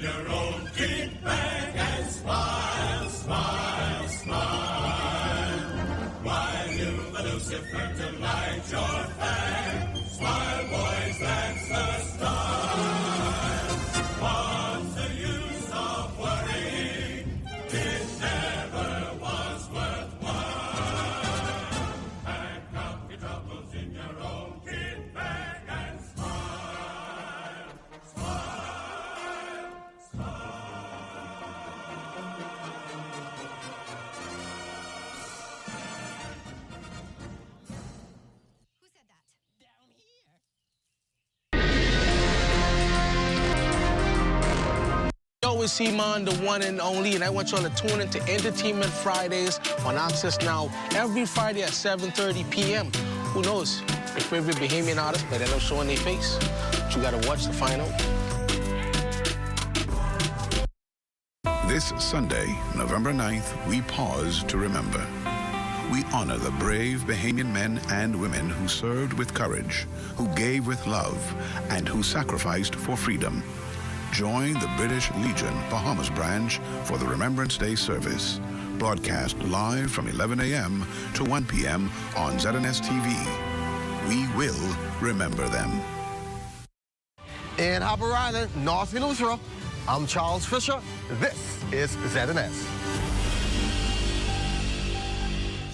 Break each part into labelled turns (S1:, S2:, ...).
S1: your own. Kick back and smile, smile, smile. While you the Lucifer to light your fan. Smile, boys, that's the style. What's the use of worrying? It never was worthwhile. Pack up your troubles in your own. Kick back and smile, smile, smile.
S2: Who said that?
S3: Down here.
S4: You always see man, the one and only, and I want y'all to tune into Entertainment Fridays on Access Now every Friday at 7:30 p.m. Who knows? Your favorite Bahamian artist might end up showing their face. But you gotta watch to find out.
S5: This Sunday, November 9th, we pause to remember. We honor the brave Bahamian men and women who served with courage, who gave with love, and who sacrificed for freedom. Join the British Legion Bahamas branch for the Remembrance Day service. Broadcast live from 11 a.m. to 1 p.m. on ZNS TV. We will remember them.
S6: In Harbour Island, North Eleuthera, I'm Charles Fisher. This is ZNS.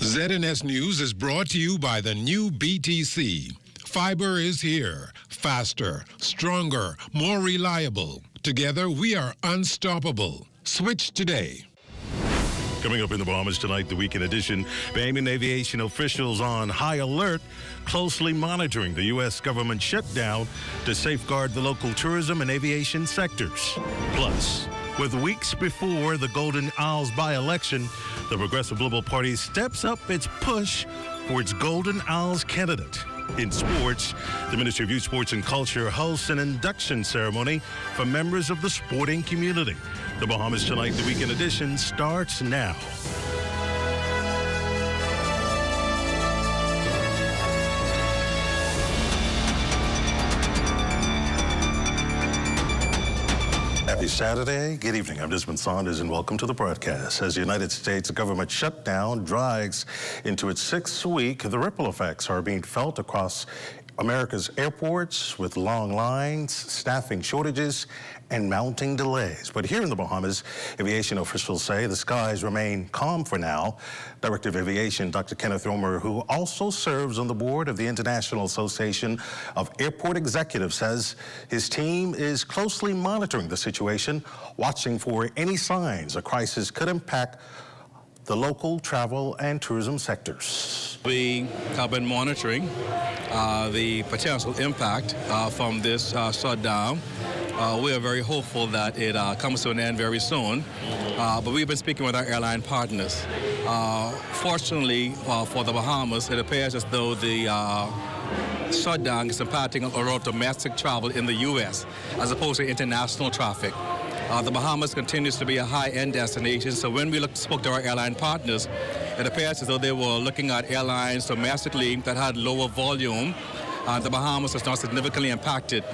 S7: ZNS News is brought to you by the new BTC. Fiber is here. Faster, stronger, more reliable. Together, we are unstoppable. Switch today.
S8: Coming up in the Bahamas tonight, the weekend edition, Bahamian aviation officials on high alert, closely monitoring the U.S. government shutdown to safeguard the local tourism and aviation sectors. Plus, with weeks before the Golden Isles by-election, the Progressive Liberal Party steps up its push for its Golden Isles candidate. In sports, the Ministry of Youth, Sports and Culture hosts an induction ceremony for members of the sporting community. The Bahamas Tonight, the weekend edition, starts now. Happy Saturday. Good evening. I'm Desmond Saunders, and welcome to the broadcast. As the United States government shutdown drags into its sixth week, the ripple effects are being felt across America's airports with long lines, staffing shortages, and mounting delays. But here in the Bahamas, aviation officials say the skies remain calm for now. Director of Aviation, Dr. Kenneth Romer, who also serves on the board of the International Association of Airport Executives, says his team is closely monitoring the situation, watching for any signs a crisis could impact the local travel and tourism sectors.
S9: We have been monitoring the potential impact from this shutdown. We are very hopeful that it comes to an end very soon, but we've been speaking with our airline partners. Fortunately for the Bahamas, it appears as though the shutdown is impacting a lot of domestic travel in the U.S. as opposed to international traffic. The Bahamas continues to be a high-end destination, so when we spoke to our airline partners, it appears as though they were looking at airlines domestically that had lower volume. The Bahamas was not significantly impacted.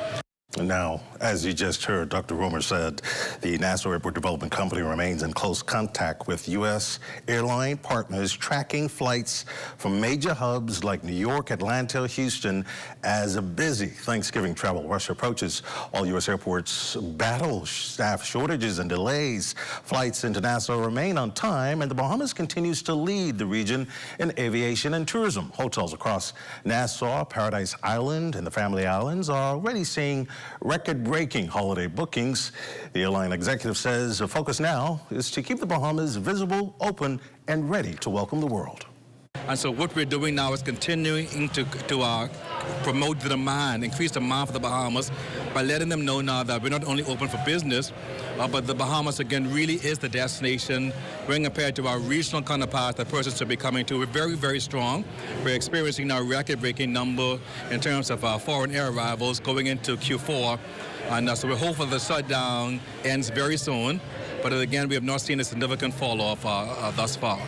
S8: Now, as you just heard, Dr. Romer said the National Airport Development Company remains in close contact with U.S. airline partners, tracking flights from major hubs like New York, Atlanta, Houston, as a busy Thanksgiving travel rush approaches. All U.S. airports battle staff shortages and delays. Flights into Nassau remain on time, and the Bahamas continues to lead the region in aviation and tourism. Hotels across Nassau, Paradise Island, and the Family Islands are already seeing record-breaking holiday bookings. The airline executive says the focus now is to keep the Bahamas visible, open, and ready to welcome the world.
S9: And so what we're doing now is continuing to promote the demand, increase demand for the Bahamas by letting them know now that we're not only open for business, but the Bahamas, again, really is the destination when compared to our regional counterparts that persons should be coming to. We're very, very strong. We're experiencing now a record-breaking number in terms of foreign air arrivals going into Q4. And so we're hopeful the shutdown ends very soon. But again, we have not seen a significant fall-off thus far.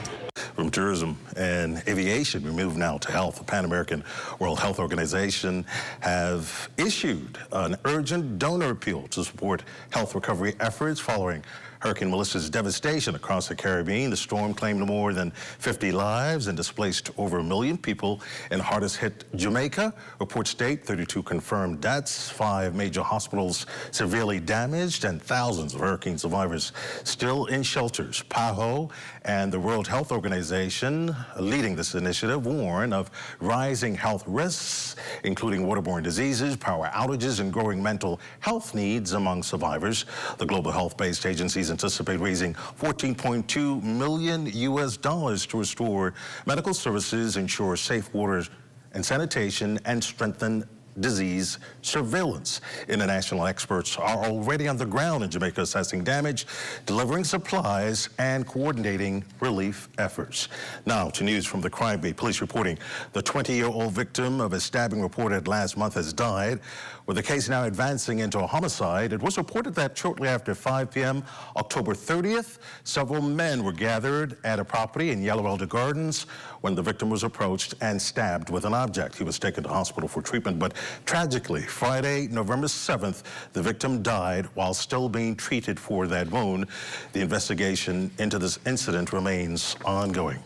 S8: From tourism and aviation, we move now to health. The Pan American World Health Organization have issued an urgent donor appeal to support health recovery efforts following Hurricane Melissa's devastation across the Caribbean. The storm claimed more than 50 lives and displaced over 1 million people in hardest hit Jamaica. Reports state 32 confirmed deaths, 5 major hospitals severely damaged, and thousands of hurricane survivors still in shelters. PAHO and the World Health Organization, leading this initiative, warn of rising health risks, including waterborne diseases, power outages, and growing mental health needs among survivors. The global health-based agencies anticipate raising $14.2 million to restore medical services, ensure safe water and sanitation, and strengthen disease surveillance. International experts are already on the ground in Jamaica assessing damage, delivering supplies, and coordinating relief efforts. Now to news from the crime beat. Police reporting the 20-year-old victim of a stabbing reported last month has died, with the case now advancing into a homicide. It was reported that shortly after 5 p.m. October 30th, several men were gathered at a property in Yellow Elder Gardens when the victim was approached and stabbed with an object. He was taken to hospital for treatment, but tragically, Friday, November 7th, the victim died while still being treated for that wound. The investigation into this incident remains ongoing.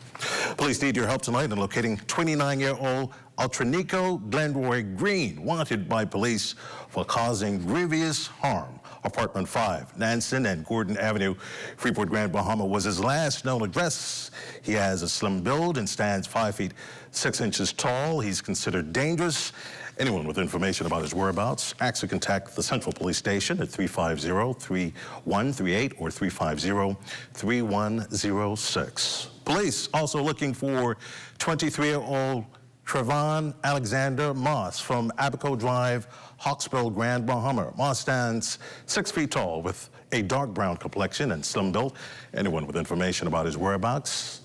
S8: Police need your help tonight in locating 29-year-old Altronico Glenroy Green, wanted by police for causing grievous harm. Apartment 5, Nansen and Gordon Avenue, Freeport, Grand Bahama was his last known address. He has a slim build and stands 5 feet 6 inches tall. He's considered dangerous. Anyone with information about his whereabouts, ask to contact the Central Police Station at 350-3138 or 350-3106. Police also looking for 23-year-old Trevon Alexander Moss from Abaco Drive, Hawksbill, Grand Bahama. Moss stands 6 feet tall with a dark brown complexion and slim build. Anyone with information about his whereabouts,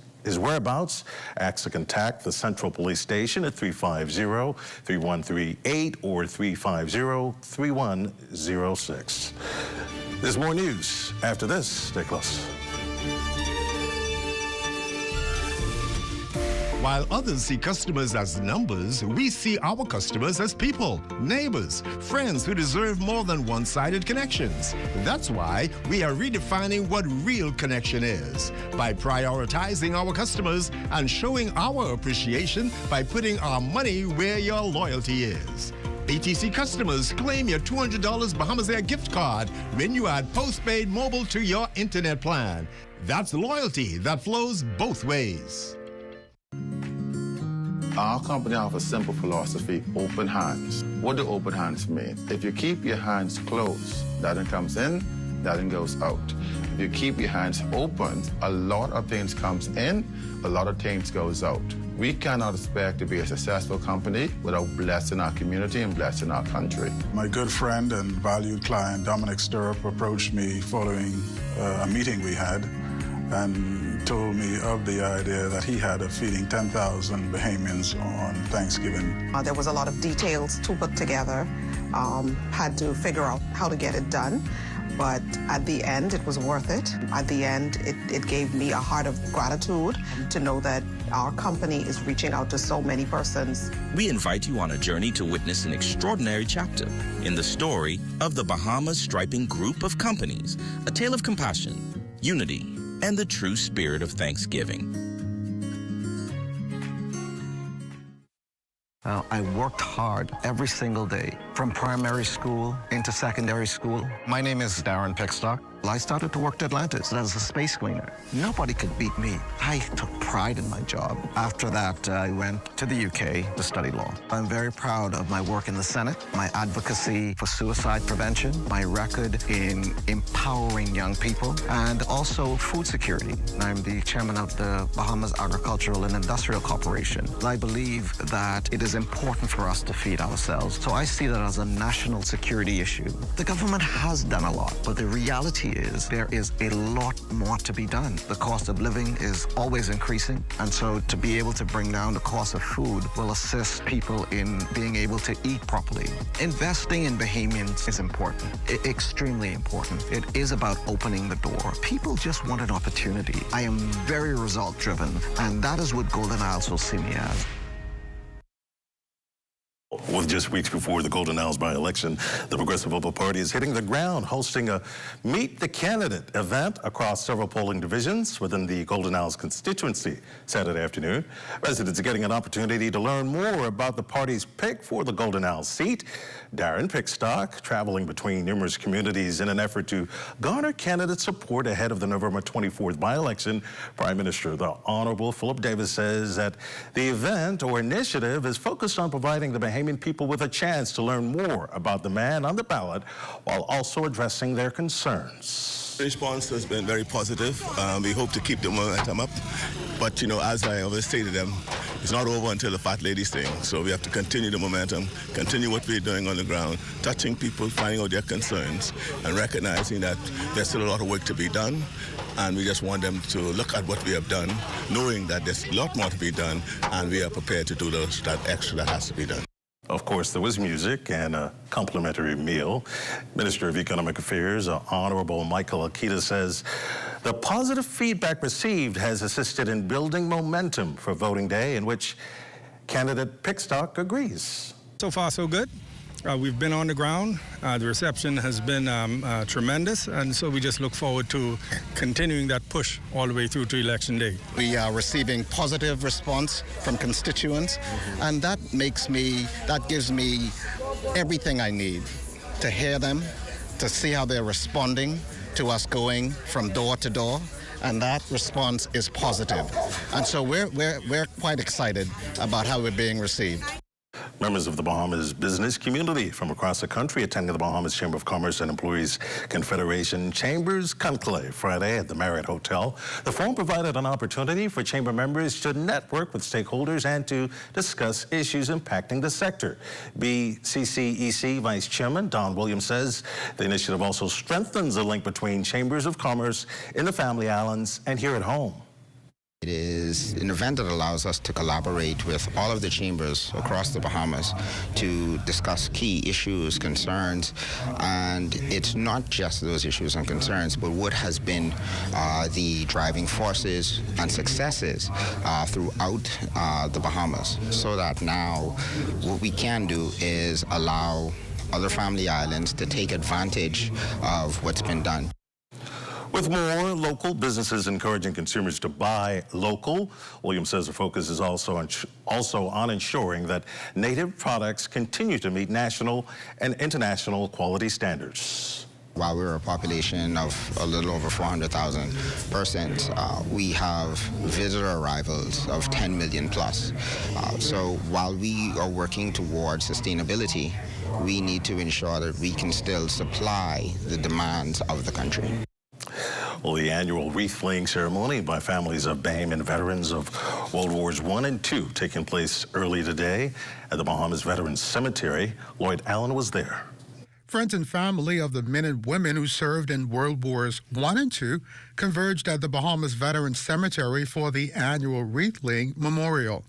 S8: ask to contact the Central Police Station at 350-3138 or 350-3106. There's more news after this. Stay close.
S3: While others see customers as numbers, we see our customers as people, neighbors, friends who deserve more than one-sided connections. That's why we are redefining what real connection is by prioritizing our customers and showing our appreciation by putting our money where your loyalty is. BTC customers, claim your $200 Bahamas Air gift card when you add postpaid mobile to your internet plan. That's loyalty that flows both ways.
S10: Our company offers a simple philosophy, open hands. What do open hands mean? If you keep your hands closed, nothing comes in, nothing goes out. If you keep your hands open, a lot of things comes in, a lot of things goes out. We cannot expect to be a successful company without blessing our community and blessing our country.
S11: My good friend and valued client, Dominic Stirrup, approached me following a meeting we had and told me of the idea that he had of feeding 10,000 Bahamians on Thanksgiving.
S12: There was a lot of details to put together, had to figure out how to get it done, but at the end, it was worth it. At the end, it gave me a heart of gratitude to know that our company is reaching out to so many persons.
S13: We invite you on a journey to witness an extraordinary chapter in the story of the Bahamas Striping Group of Companies, a tale of compassion, unity, and the true spirit of Thanksgiving.
S14: I worked hard every single day, from primary school into secondary school. My name is Darren Pickstock. I started to work at Atlantis as a space cleaner. Nobody could beat me. I took pride in my job. After that, I went to the UK to study law. I'm very proud of my work in the Senate, my advocacy for suicide prevention, my record in empowering young people, and also food security. I'm the chairman of the Bahamas Agricultural and Industrial Corporation. I believe that it is important for us to feed ourselves, so I see that as a national security issue. The government has done a lot, but the reality is there is a lot more to be done. The cost of living is always increasing, and so to be able to bring down the cost of food will assist people in being able to eat properly. Investing in Bahamians is important, extremely important. It is about opening the door. People just want an opportunity. I am very result-driven, and that is what Golden Isles will see me as.
S8: With just weeks before the Golden Isles by-election, the Progressive Liberal Party is hitting the ground, hosting a Meet the Candidate event across several polling divisions within the Golden Isles constituency Saturday afternoon. Residents are getting an opportunity to learn more about the party's pick for the Golden Isles seat. Darren Pickstock, traveling between numerous communities in an effort to garner candidate support ahead of the November 24th by-election. Prime Minister, the Honorable Philip Davis, says that the event or initiative is focused on providing the Bahamian people with a chance to learn more about the man on the ballot while also addressing their concerns.
S15: The response has been very positive. We hope to keep the momentum up. But, you know, as I always say to them, it's not over until the fat lady sings. So we have to continue the momentum, continue what we're doing on the ground, touching people, finding out their concerns, and recognizing that there's still a lot of work to be done. And we just want them to look at what we have done, knowing that there's a lot more to be done, and we are prepared to do that extra that has to be done.
S8: Of course, there was music and a complimentary meal. Minister of Economic Affairs, Honorable Michael Akita, says the positive feedback received has assisted in building momentum for voting day, in which candidate Pickstock agrees.
S16: So far, so good. We've been on the ground. The reception has been tremendous, and so we just look forward to continuing that push all the way through to Election Day.
S14: We are receiving positive response from constituents, and that gives me everything I need to hear them, to see how they're responding to us going from door to door, and that response is positive. And so we're quite excited about how we're being received.
S8: Members of the Bahamas business community from across the country attending the Bahamas Chamber of Commerce and Employees Confederation Chambers Conclave Friday at the Marriott Hotel. The forum provided an opportunity for chamber members to network with stakeholders and to discuss issues impacting the sector. BCCEC Vice Chairman Don Williams says the initiative also strengthens the link between chambers of commerce in the Family Islands and here at home.
S17: It is an event that allows us to collaborate with all of the chambers across the Bahamas to discuss key issues, concerns, and it's not just those issues and concerns, but what has been the driving forces and successes throughout the Bahamas, so that now what we can do is allow other family islands to take advantage of what's been done.
S8: With more local businesses encouraging consumers to buy local, Williams says the focus is also on ensuring that native products continue to meet national and international quality standards.
S17: While we're a population of a little over 400,000 persons, we have visitor arrivals of 10 million plus. So while we are working towards sustainability, we need to ensure that we can still supply the demands of the country.
S8: Well, the annual wreath-laying ceremony by families of Bahamian veterans of World Wars I and II taking place early today at the Bahamas Veterans Cemetery. Lloyd Allen was there.
S18: Friends and family of the men and women who served in World Wars I and II converged at the Bahamas Veterans Cemetery for the annual wreath-laying memorial.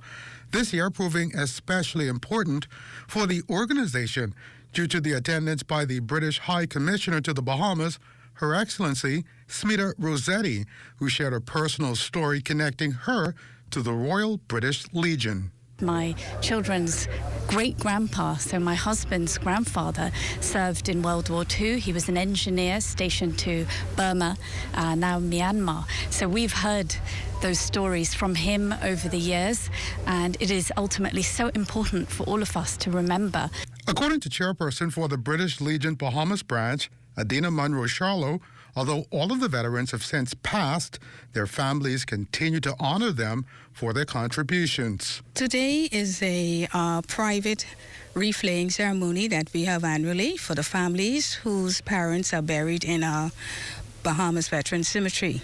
S18: This year proving especially important for the organization due to the attendance by the British High Commissioner to the Bahamas, Her Excellency Smita Rossetti, who shared a personal story connecting her to the Royal British Legion.
S19: My children's great-grandpa, so my husband's grandfather, served in World War II. He was an engineer stationed to Burma, now Myanmar. So we've heard those stories from him over the years, and it is ultimately so important for all of us to remember.
S18: According to chairperson for the British Legion Bahamas branch, Adina Munro-Charlo, although all of the veterans have since passed, their families continue to honor them for their contributions.
S20: Today is a private wreath-laying ceremony that we have annually for the families whose parents are buried in our Bahamas Veterans Cemetery.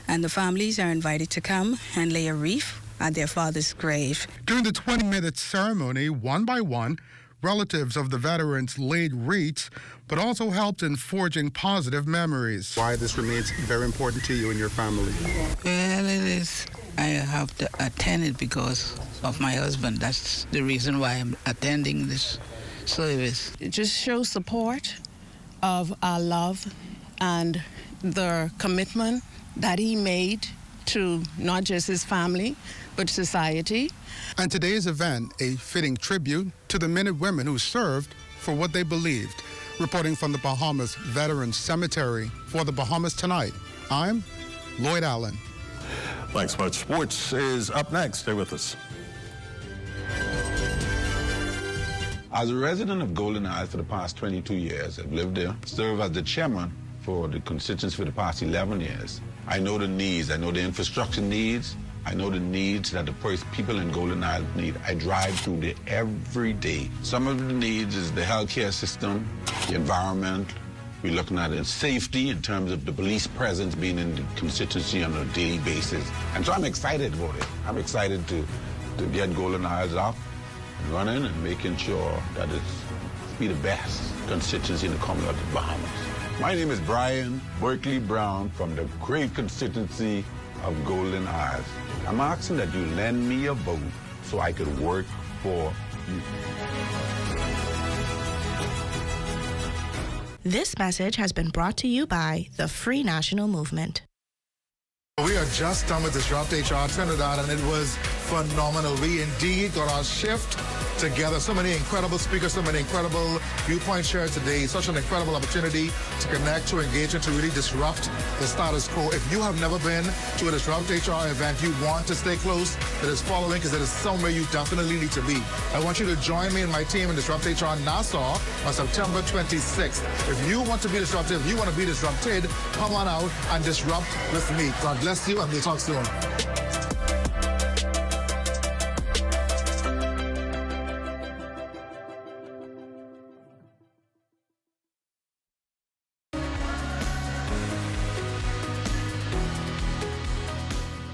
S20: And the families are invited to come and lay a wreath at their father's grave.
S18: During the 20-minute ceremony, one by one, relatives of the veterans laid wreaths, but also helped in forging positive memories. Why this remains very important to you and your family?
S21: Well, it is. I have to attend it because of my husband. That's the reason why I'm attending this service.
S22: It just shows support of our love and the commitment that he made to not just his family, but society.
S18: And today's event, a fitting tribute to the men and women who served for what they believed. Reporting from the Bahamas Veterans Cemetery for the Bahamas Tonight, I'm Lloyd Allen.
S8: Thanks much. Sports is up next. Stay with us.
S5: As a resident of Golden Isles for the past 22 years, I've lived there, served as the chairman for the constituency for the past 11 years. I know the needs. I know the infrastructure needs. I know the needs that the people in Golden Isles need. I drive through there every day. Some of the needs is the healthcare system, the environment. We're looking at it, safety in terms of the police presence being in the constituency on a daily basis. And so I'm excited about it. I'm excited to get Golden Isles up and running and making sure that it's be the best constituency in the Commonwealth of the Bahamas. My name is Brian Berkeley Brown from the great constituency of Golden Isles. I'm asking that you lend me a vote so I could work for you.
S23: This message has been brought to you by the Free National Movement.
S24: We are just done with Disrupt HR Trinidad, and it was phenomenal. We indeed got our shift together. So many incredible speakers, so many incredible viewpoints shared today. Such an incredible opportunity to connect, to engage, and to really disrupt the status quo. If you have never been to a Disrupt HR event, you want to stay close to this following, because it is somewhere you definitely need to be. I want you to join me and my team in Disrupt HR Nassau on September 26th. If you want to be disruptive, if you want to be disrupted, come on out and disrupt with me. God bless you, and we'll talk soon.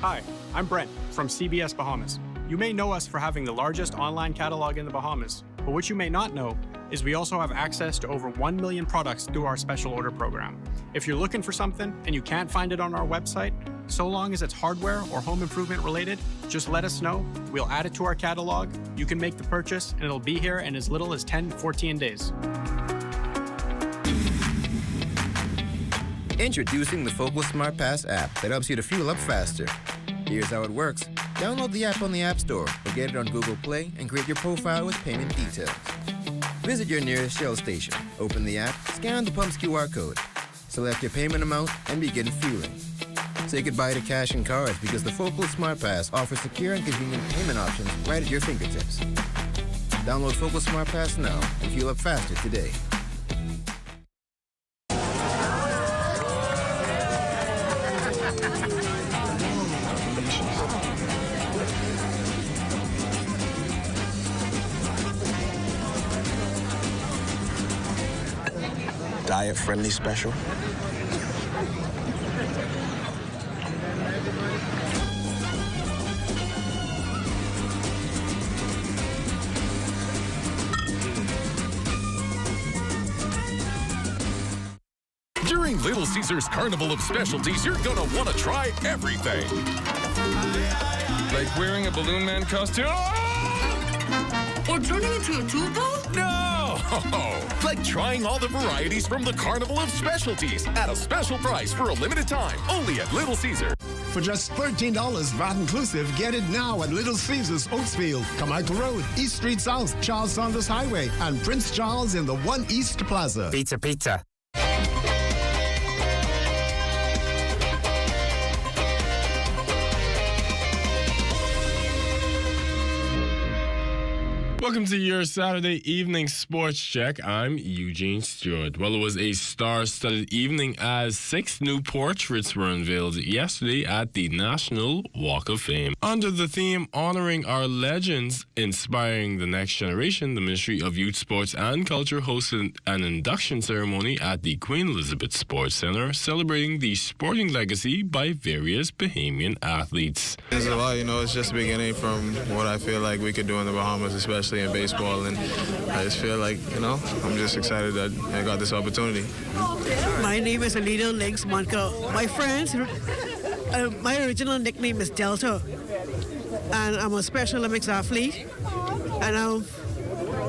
S25: Hi, I'm Brent from CBS Bahamas. You may know us for having the largest online catalog in the Bahamas, but what you may not know is we also have access to over 1 million products through our special order program. If you're looking for something and you can't find it on our website, so long as it's hardware or home improvement related, just let us know. We'll add it to our catalog. You can make the purchase and it'll be here in as little as 10 to 14 days.
S26: Introducing the Focal Smart Pass app that helps you to fuel up faster. Here's how it works. Download the app on the App Store or get it on Google Play and create your profile with payment details. Visit your nearest Shell station, open the app, scan the pump's QR code, select your payment amount, and begin fueling. Say goodbye to cash and cards because the Focal Smart Pass offers secure and convenient payment options right at your fingertips. Download Focal Smart Pass now and fuel up faster today.
S27: Diet-friendly special.
S28: During Little Caesars Carnival of Specialties, you're gonna want to try everything. Like wearing a Balloon Man costume.
S29: Or turning into a tuba?
S28: No! Like trying all the varieties from the Carnival of Specialties at a special price for a limited time, only at Little Caesar.
S3: For just $13 VAT inclusive, get it now at Little Caesars Oaksfield, Carmichael Road, East Street South, Charles Saunders Highway, and Prince Charles in the One East Plaza.
S26: Pizza, pizza.
S30: Welcome to your Saturday evening sports check. I'm Eugene Stewart. Well, it was a star-studded evening as 6 new portraits were unveiled yesterday at the National Walk of Fame. Under the theme Honoring Our Legends, Inspiring the Next Generation, the Ministry of Youth, Sports and Culture hosted an induction ceremony at the Queen Elizabeth Sports Center, celebrating the sporting legacy by various Bahamian athletes.
S31: There's a lot, it's just beginning from what I feel like we could do in the Bahamas, especially
S1: playing baseball, and I just feel like, I'm just excited that I got this opportunity.
S2: My name is Alina Links Monka. My friends, my original nickname is Delta, and I'm a Special Olympics athlete, and I'm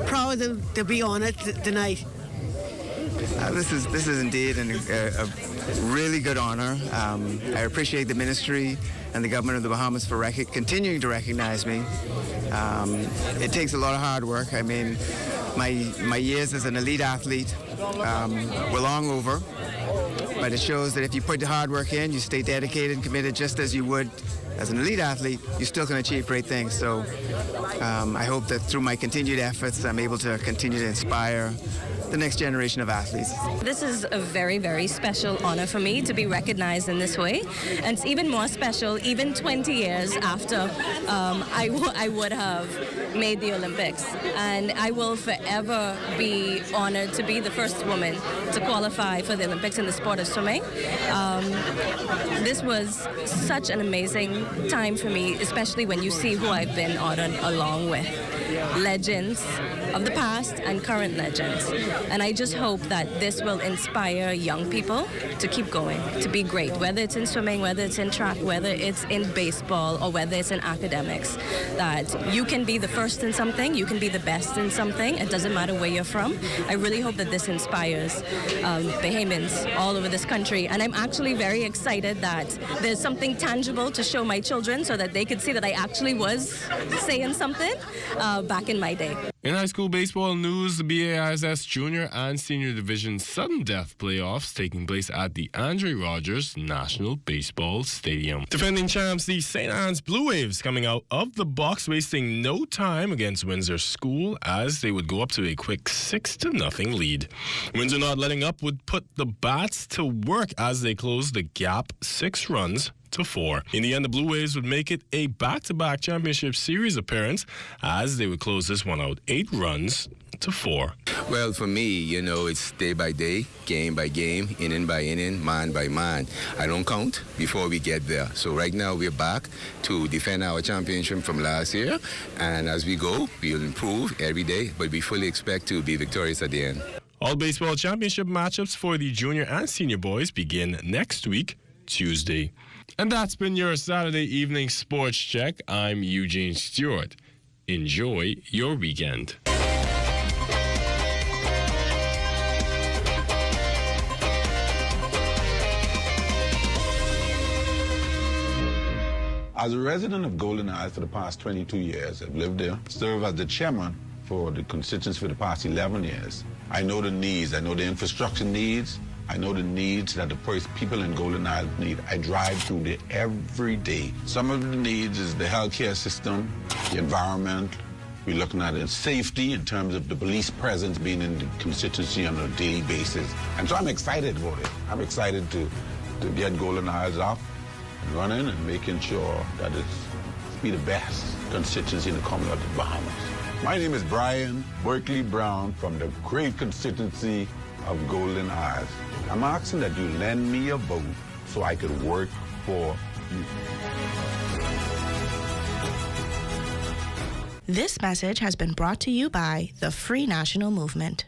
S2: proud to be on it tonight.
S4: This is indeed a really good honor. I appreciate the ministry and the government of the Bahamas for continuing to recognize me. It takes a lot of hard work. I mean, my years as an elite athlete were long over, but it shows that if you put the hard work in, you stay dedicated and committed just as you would as an elite athlete, you still can achieve great things. So I hope that through my continued efforts, I'm able to continue to inspire the next generation of athletes.
S6: This is a very, very special honor for me to be recognized in this way. And it's even more special, even 20 years after I would have made the Olympics. And I will forever be honored to be the first woman to qualify for the Olympics in the sport of swimming. This was such an amazing time for me, especially when you see who I've been honored along with. Legends of the past and current legends. And I just hope that this will inspire young people to keep going, to be great, whether it's in swimming, whether it's in track, whether it's in baseball, or whether it's in academics, that you can be the first in something, you can be the best in something. It doesn't matter where you're from. I really hope that this inspires Bahamians all over this country. And I'm actually very excited that there's something tangible to show my children so that they could see that I actually was saying something back in my day.
S30: In high school baseball news, the BAISS Junior and Senior Division sudden death playoffs taking place at the Andre Rogers National Baseball Stadium. Defending champs, the St. Anne's Blue Waves coming out of the box, wasting no time against Windsor School as they would go up to a quick 6-0 lead. Windsor not letting up would put the bats to work as they closed the gap 6 runs to 4. In the end, the Blue Waves would make it a back-to-back championship series appearance as they would close this one out 8 runs to 4.
S7: Well, for me, it's day by day, game by game, inning by inning, man by man. I don't count before we get there. So right now we're back to defend our championship from last year. And as we go, we'll improve every day, but we fully expect to be victorious at the end.
S30: All baseball championship matchups for the junior and senior boys begin next week, Tuesday. And that's been your Saturday evening sports check. I'm Eugene Stewart. Enjoy your weekend.
S5: As a resident of Golden Isles for the past 22 years, I've lived there, served as the chairman for the constituency for the past 11 years. I know the needs, I know the infrastructure needs, I know the needs that the people in Golden Isles need. I drive through there every day. Some of the needs is the healthcare system, the environment. We're looking at it, safety in terms of the police presence being in the constituency on a daily basis. And so I'm excited about it. I'm excited to get Golden Isles up and running and making sure that it's be the best constituency in the Commonwealth of the Bahamas. My name is Brian Berkeley Brown from the great constituency of Golden Isles. I'm asking that you lend me a vote so I could work for you.
S23: This message has been brought to you by the Free National Movement.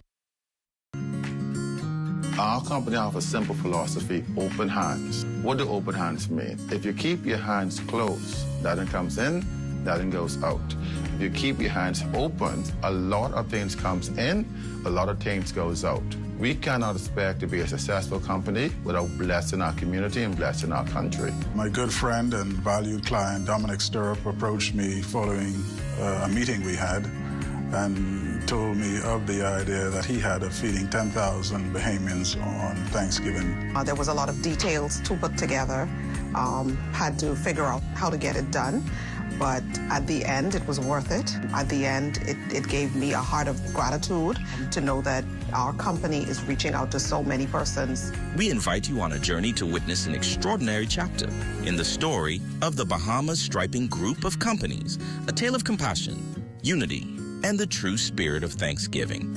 S9: Our company offers a simple philosophy, open hands. What do open hands mean? If you keep your hands closed, nothing comes in, nothing goes out. If you keep your hands open, a lot of things comes in, a lot of things goes out. We cannot expect to be a successful company without blessing our community and blessing our country.
S10: My good friend and valued client, Dominic Stirrup, approached me following a meeting we had and told me of the idea that he had of feeding 10,000 Bahamians on Thanksgiving.
S11: There was a lot of details to put together, had to figure out how to get it done. But at the end, it was worth it. At the end, it gave me a heart of gratitude to know that our company is reaching out to so many persons.
S12: We invite you on a journey to witness an extraordinary chapter in the story of the Bahamas Striping Group of Companies, a tale of compassion, unity, and the true spirit of Thanksgiving.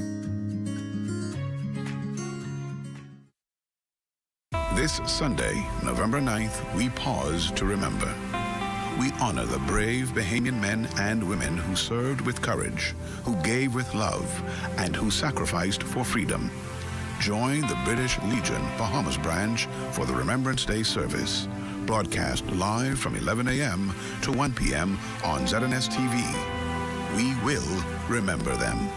S5: This Sunday, November 9th, we pause to remember. We honor the brave Bahamian men and women who served with courage, who gave with love, and who sacrificed for freedom. Join the British Legion Bahamas branch for the Remembrance Day service. Broadcast live from 11 a.m. to 1 p.m. on ZNS TV. We will remember them.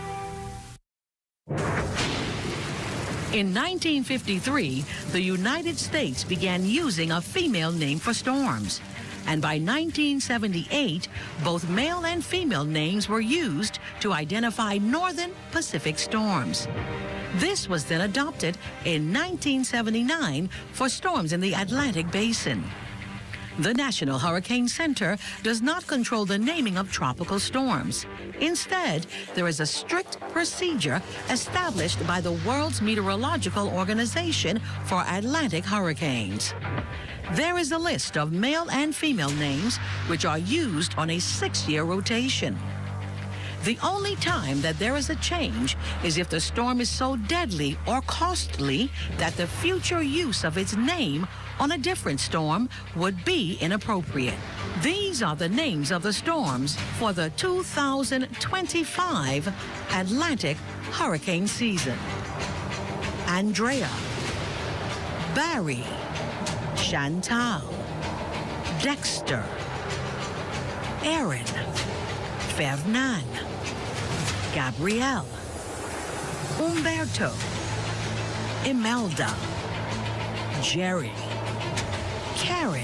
S13: In 1953, the United States began using a female name for storms. And by 1978, both male and female names were used to identify northern Pacific storms. This was then adopted in 1979 for storms in the Atlantic Basin. The National Hurricane Center does not control the naming of tropical storms. Instead, there is a strict procedure established by the World's Meteorological Organization for Atlantic hurricanes. There is a list of male and female names which are used on a 6-year rotation. The only time that there is a change is if the storm is so deadly or costly that the future use of its name on a different storm would be inappropriate. These are the names of the storms for the 2025 Atlantic hurricane season. Andrea, Barry, Chantal, Dexter, Erin, Ferdinand, Gabrielle, Umberto, Imelda, Jerry, Karen,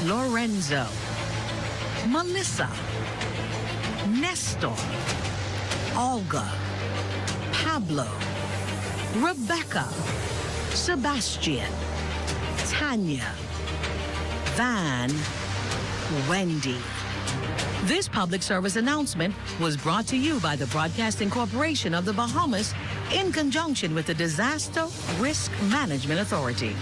S13: Lorenzo, Melissa, Nestor, Olga, Pablo, Rebecca, Sebastian, Tanya, Van, Wendy. This public service announcement was brought to you by the Broadcasting Corporation of the Bahamas in conjunction with the Disaster Risk Management Authority.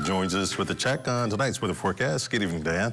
S8: Joins us with a check on tonight's weather forecast. Good evening, Diane.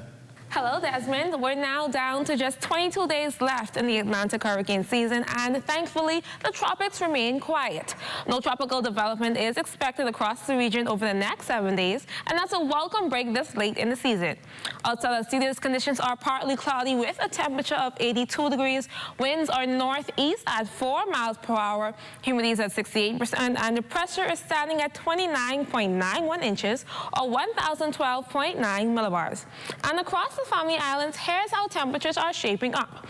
S14: Hello, Desmond. We're now down to just 22 days left in the Atlantic hurricane season, and thankfully, the tropics remain quiet. No tropical development is expected across the region over the next 7 days, and that's a welcome break this late in the season. Outside the studios, conditions are partly cloudy with a temperature of 82 degrees. Winds are northeast at 4 miles per hour. Humidity is at 68%, and the pressure is standing at 29.91 inches, or 1,012.9 millibars. And across the Family Islands, here's how temperatures are shaping up.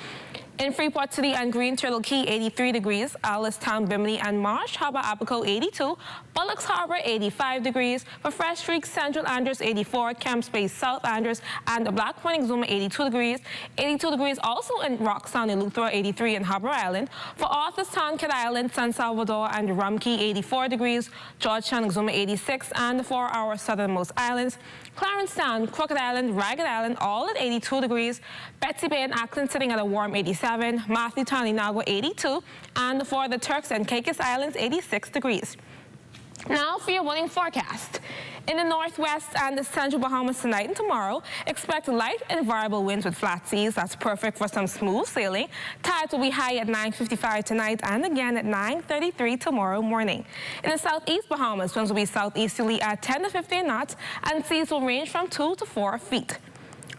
S14: In Freeport City and Green Turtle Key, 83 degrees. Alistown, Bimini, and Marsh Harbor, Abaco, 82. Bullocks Harbor, 85 degrees. For Fresh Creek, Central Andros, 84. Camp Space, South Andros, and Black Point, Exuma, 82 degrees. 82 degrees also in Rockstown, Eleuthera, 83 in Harbor Island. For Arthurstown, Kid Island, San Salvador, and Rumkey, 84 degrees. Georgetown, Exuma, 86, and for our southernmost islands, Clarencetown, Crooked Island, Ragged Island, all at 82 degrees. Betsy Bay and Acton sitting at a warm 87. Matthewtown, Inagua, 82. And for the Turks and Caicos Islands, 86 degrees. Now for your morning forecast. In the northwest and the central Bahamas tonight and tomorrow, expect light and variable winds with flat seas. That's perfect for some smooth sailing. Tides will be high at 9:55 tonight and again at 9:33 tomorrow morning. In the southeast Bahamas, winds will be southeasterly at 10 to 15 knots, and seas will range from 2 to 4 feet.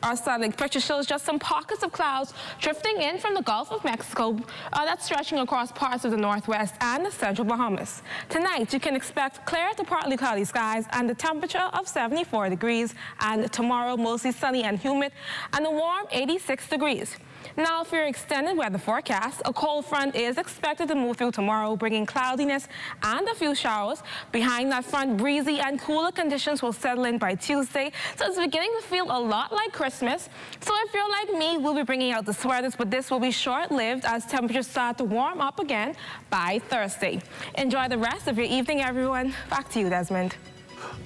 S14: Our satellite picture shows just some pockets of clouds drifting in from the Gulf of Mexico that's stretching across parts of the northwest and the central Bahamas. Tonight, you can expect clear to partly cloudy skies and a temperature of 74 degrees. And tomorrow, mostly sunny and humid and a warm 86 degrees. Now, for your extended weather forecast, a cold front is expected to move through tomorrow, bringing cloudiness and a few showers. Behind that front, breezy and cooler conditions will settle in by Tuesday, so it's beginning to feel a lot like Christmas. So if you're like me, we'll be bringing out the sweaters, but this will be short-lived as temperatures start to warm up again by Thursday. Enjoy the rest of your evening, everyone. Back to you, Desmond.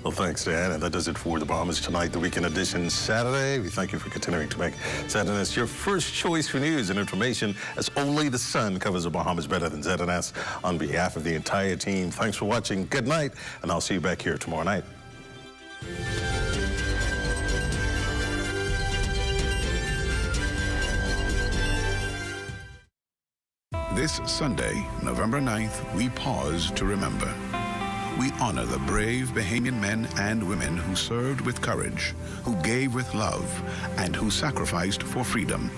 S8: Well, thanks, Dan. And that does it for the Bahamas Tonight, the weekend edition Saturday. We thank you for continuing to make ZNS your first choice for news and information, as only the sun covers the Bahamas better than ZNS. On behalf of the entire team, thanks for watching. Good night, and I'll see you back here tomorrow night.
S5: This Sunday, November 9th, we pause to remember. We honor the brave Bahamian men and women who served with courage, who gave with love, and who sacrificed for freedom.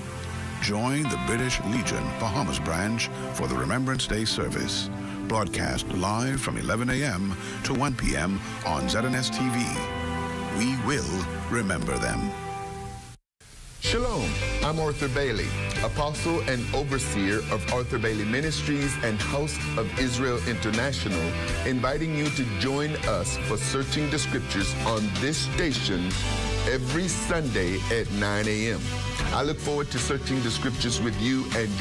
S5: Join the British Legion Bahamas branch for the Remembrance Day service, broadcast live from 11 a.m. to 1 p.m. on ZNS TV. We will remember them.
S15: Shalom, I'm Arthur Bailey, Apostle and Overseer of Arthur Bailey Ministries and House of Israel International, inviting you to join us for Searching the Scriptures on this station every Sunday at 9 a.m. I look forward to searching the Scriptures with you and your